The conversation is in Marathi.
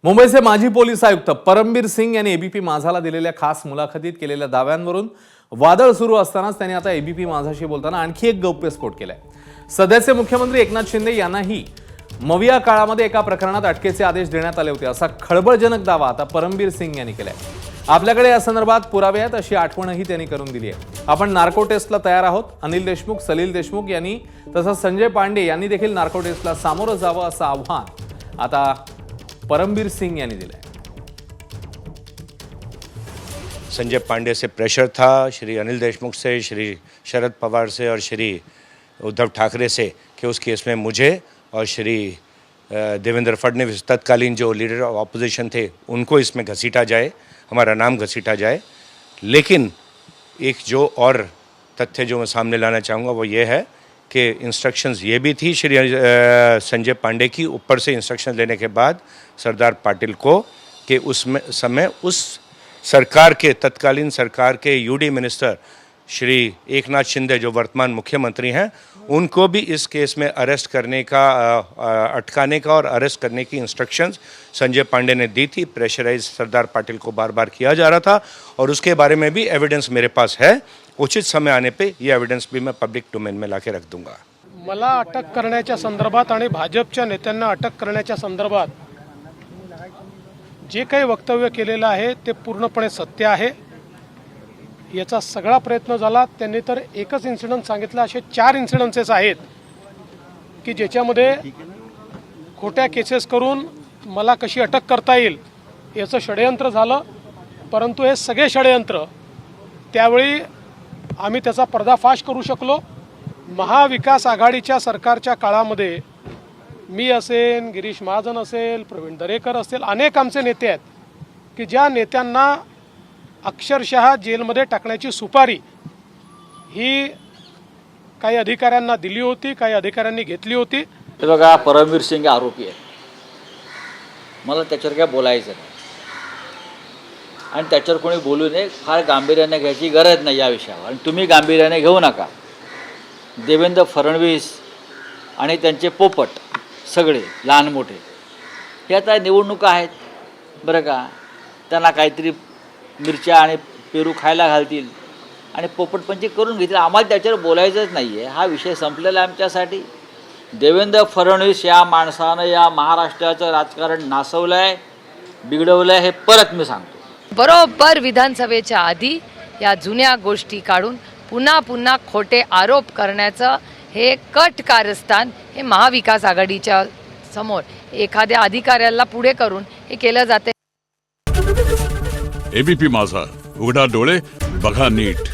मुंबईचे माजी पोलीस आयुक्त परमबीर सिंग यांनी एबीपी माझाला दिलेल्या खास मुलाखतीत केलेल्या दाव्यांवरून वादळ सुरू असतानाच त्यांनी आता एबीपी माझाशी बोलताना आणखी एक गौप्यस्फोट केलाय। सध्याचे मुख्यमंत्री एकनाथ शिंदे यांनाही मविया काळामध्ये एका प्रकरणात अटकेचे आदेश देण्यात आले होते असा खळबळजनक दावा आता परमबीर सिंग यांनी केलाय। आपल्याकडे या संदर्भात पुरावे आहेत अशी आठवणही त्यांनी करून दिली आहे। आपण नार्को टेस्टला तयार आहोत। अनिल देशमुख, सलील देशमुख यांनी तसंच संजय पांडे यांनी देखील नार्को टेस्टला सामोरं जावं असं आव्हान आता परमबीर सिंग यांनी दिले। संजय पांडे से प्रेशर था, श्री अनिल देशमुख से, श्री शरद पवार से और श्री उद्धव ठाकरे से कि उस केस में मुझे और श्री देवेंद्र फडणवीस तत्कालीन जो लीडर ऑफ ऑपोजिशन थे उनको इसमें घसीटा जाए, हमारा नाम घसीटा जाए। लेकिन एक जो और तथ्य जो मैं सामने लाना चाहूँगा वो ये है कि इंस्ट्रक्शंस ये भी थी श्री संजय पांडे की ऊपर से इंस्ट्रक्शन लेने के बाद सरदार पाटिल को कि उसमें समय उस सरकार के तत्कालीन सरकार के यूडी मिनिस्टर श्री एकनाथ शिंदे जो वर्तमान मुख्यमंत्री हैं उनको भी इस केस में अरेस्ट करने का अटकाने का और अरेस्ट करने की इंस्ट्रक्शंस संजय पांडे ने दी थी। प्रेशराइज सरदार पाटिल को बार बार किया जा रहा था और उसके बारे में भी एविडेंस मेरे पास है। उचित समय आने पे ये एविडेंस भी मैं पब्लिक डोमेन में लाके रख दूंगा। मला अटक करण्याच्या संदर्भात आणि भाजपच्या नेत्यांना अटक करण्याच्या संदर्भात जे काही वक्तव्य केलेलं आहे ते पूर्णपणे सत्य आहे। याचा सगळा प्रयत्न झाला। त्यांनी तर एकच इन्सिडेंट सांगितला, असे 4 इन्सिडेंसेस आहेत की ज्याच्यामध्ये खोट्या केसेस करून मला कशी अटक करता येईल याचं षडयंत्र झालं। परंतु हे सगळे षडयंत्र त्यावेळी आम्ही त्याचा पर्दाफाश करू शकलो। महाविकास आघाडीच्या सरकारच्या काळामध्ये मी असेल, गिरीश महाजन असेल, प्रवीण दरेकर असेल, अनेक आमचे नेते आहेत की ज्या नेत्यांना अक्षरशः जेलमध्ये टाकण्याची सुपारी ही काही अधिकाऱ्यांना दिली होती, काही अधिकाऱ्यांनी घेतली होती। हे बघा, परमबीर सिंग आरोपी आहे, मला त्याच्यावर काय बोलायचं नाही आणि त्याच्यावर कोणी बोलू नये। फार गांभीर्याने घ्यायची गरज नाही या विषयावर आणि तुम्ही गांभीर्याने घेऊ नका। देवेंद्र फडणवीस आणि त्यांचे पोपट सगळे लहान मोठे हे आता निवडणुका आहेत बरं का, त्यांना काहीतरी मिरच्या आणि पेरू खायला घालतील आणि पोपटपंची करून घेतील। आम्हाला त्याच्यावर बोलायचंच नाही आहे, हा विषय संपलेला आहे आमच्यासाठी। देवेंद्र फडणवीस या माणसानं या महाराष्ट्राचं राजकारण नासवलं आहे, बिघडवलं आहे, हे परत मी सांगतो। बरोबर विधानसभेच्या आधी या जुन्या गोष्टी काढून पुन्हा पुन्हा खोटे आरोप करण्याचं हे कट कारस्थान हे महाविकास आघाडीच्या समोर एखाद्या अधिकाऱ्याला पुढे करून हे केलं जाते। एबीपी माझा, उघडा डोळे बघा नीट।